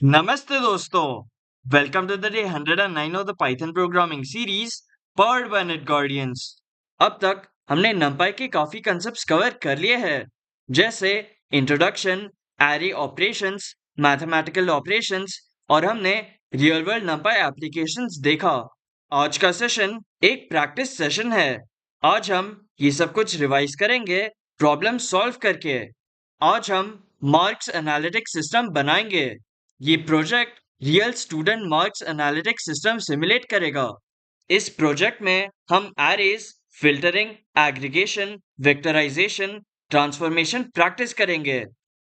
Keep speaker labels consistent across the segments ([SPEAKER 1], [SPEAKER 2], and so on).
[SPEAKER 1] Namaste दोस्तों, welcome to the day 109 of the Python programming series powered by NetGuardians। अब तक हमने NumPy के काफी concepts कवर कर लिए हैं, जैसे introduction, array operations, mathematical operations और हमने रियल वर्ल्ड NumPy एप्लीकेशंस देखा। आज का सेशन एक प्रैक्टिस सेशन है। आज हम ये सब कुछ रिवाइज करेंगे प्रॉब्लम सॉल्व करके। आज हम मार्क्स एनालिटिक्स सिस्टम बनाएंगे। ये project real student marks analytics system simulate करेगा। इस प्रोजेक्ट में हम arrays, filtering, aggregation, vectorisation, transformation practice करेंगे।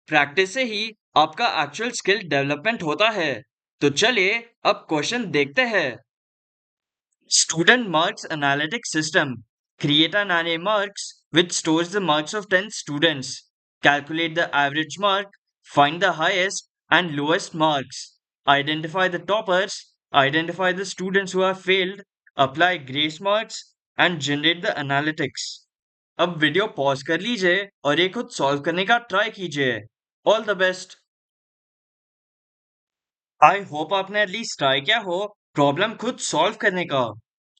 [SPEAKER 1] प्रैक्टिस से ही आपका एक्चुअल स्किल डेवलपमेंट होता है। तो चलिए अब क्वेश्चन देखते हैं। Student marks analytics system. Create an array marks which stores the marks of 10 students. Calculate the average mark. Find the highest and lowest marks. Identify the toppers. Identify the students who have failed. Apply grace marks and generate the analytics. अब video pause कर लीजिए और ये खुद solve करने का try कीजिए। All the best. I hope आपने एटलीस्ट ट्राई किया हो प्रॉब्लम खुद सॉल्व करने का।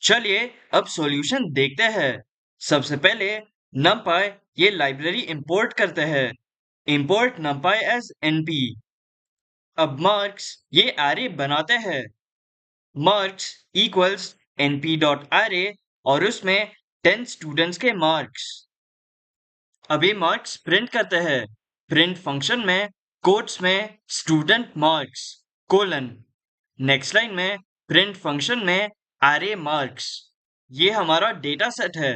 [SPEAKER 1] चलिए अब सॉल्यूशन देखते हैं। सबसे पहले numpy ये लाइब्रेरी इंपोर्ट करते हैं। Import numpy as np। अब मार्क्स ये एरे बनाते हैं। Marks equals np dot array और उसमें 10 स्टूडेंट्स के मार्क्स। अब ये मार्क्स प्रिंट करते हैं। प्रिंट फंक्शन में कोट्स में student marks colon. Next line में प्रिंट फंक्शन में एरे मार्क्स। ये हमारा डेटा सेट है।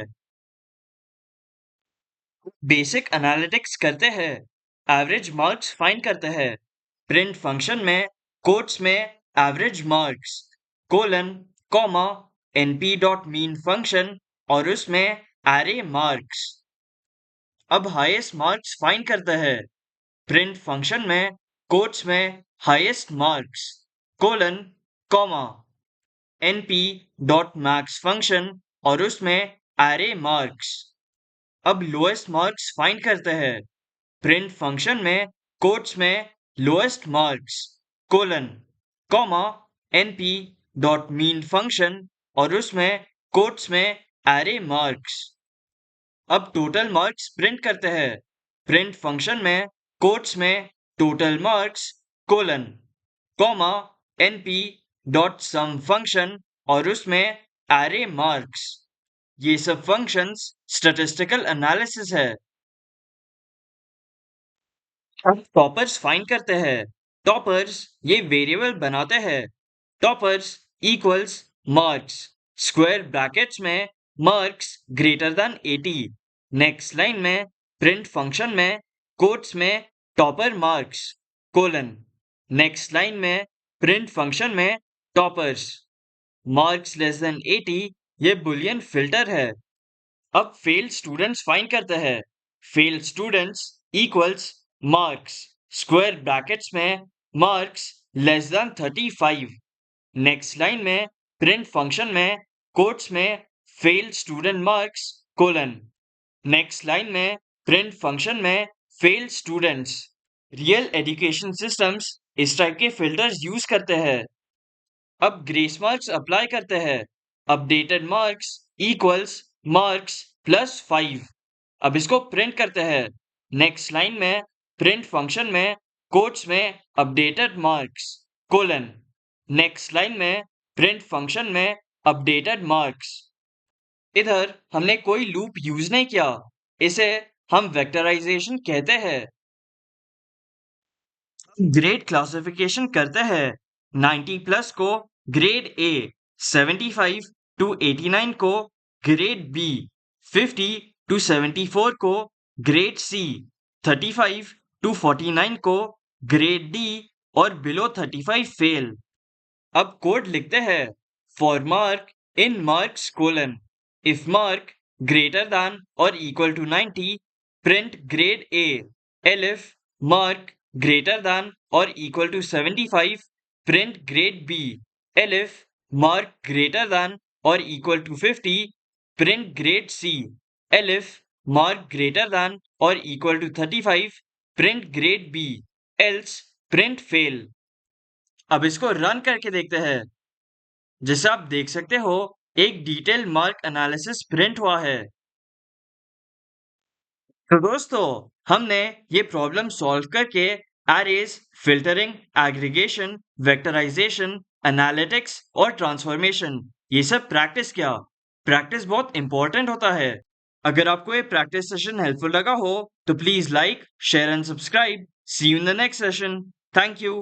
[SPEAKER 1] बेसिक एनालिटिक्स करते हैं। एवरेज मार्क्स फाइंड करते हैं। प्रिंट फंक्शन में कोट्स में average marks colon comma np dot mean function और उसमें एरे मार्क्स। अब हाईएस्ट मार्क्स फाइंड करते हैं। प्रिंट फंक्शन में कोट्स में highest marks colon comma np dot max function और उसमें एरे मार्क्स। अब लोएस्ट मार्क्स फाइंड करते हैं। प्रिंट फंक्शन में कोट्स में lowest marks colon comma np dot mean function और उसमें कोट्स में एरे मार्क्स। अब टोटल मार्क्स प्रिंट करते हैं। प्रिंट फंक्शन में कोट्स में total marks colon comma np dot sum function और उसमें एरे मार्क्स। ये सब फंक्शंस स्टैटिस्टिकल एनालिसिस है। अब टॉपर्स फाइंड करते हैं। टॉपर्स ये वेरिएबल बनाते हैं। Toppers equals marks square brackets में marks greater than 80। Next line में प्रिंट फंक्शन में कोट्स में topper marks colon. Next line में प्रिंट फंक्शन में टॉपर्स मार्क्स लेस देन 80। ये बुलियन फिल्टर है। अब फेल स्टूडेंट्स फाइंड करते हैं। Fail students equals marks square brackets में marks less than 35। Next line में प्रिंट फंक्शन में कोट्स में fail student marks colon. Next line में प्रिंट फंक्शन में fail students. Real education systems इस टाइप के फिल्टर्स यूज करते हैं। अब ग्रेस मार्क्स अप्लाई करते हैं। Updated marks equals marks plus 5। अब इसको प्रिंट करते हैं। नेक्स्ट लाइन में प्रिंट फंक्शन में कोट्स में updated marks colon. Next line में प्रिंट फंक्शन में अपडेटेड मार्क्स। इधर हमने कोई लूप यूज नहीं किया। इसे हम वेक्टराइजेशन कहते हैं। ग्रेड क्लासिफिकेशन करते हैं। 90 प्लस को ग्रेड ए, 75 टू 89 को ग्रेड बी, 50 टू 74 को ग्रेड सी, 35 टू 49 को ग्रेड डी और बिलो 35 फेल। अब कोड लिखते हैं। For mark in marks colon if mark greater than और equal to 90 print grade A. Elif mark greater than or equal to 75 print grade B। elif mark greater than or equal to 50 print grade C। elif mark greater than or equal to 35 print grade B। else print fail। अब इसको run करके देखते हैं। जैसे आप देख सकते हो, एक डिटेल मार्क एनालिसिस प्रिंट हुआ है। तो दोस्तों, हमने ये प्रॉब्लम सॉल्व करके एरेज, फिल्टरिंग, एग्रीगेशन, वेक्टराइजेशन, एनालिटिक्स और ट्रांसफॉर्मेशन ये सब प्रैक्टिस किया। प्रैक्टिस बहुत इंपॉर्टेंट होता है। अगर आपको ये प्रैक्टिस सेशन हेल्पफुल लगा हो तो please like, share and subscribe. See you in the next session. Thank you.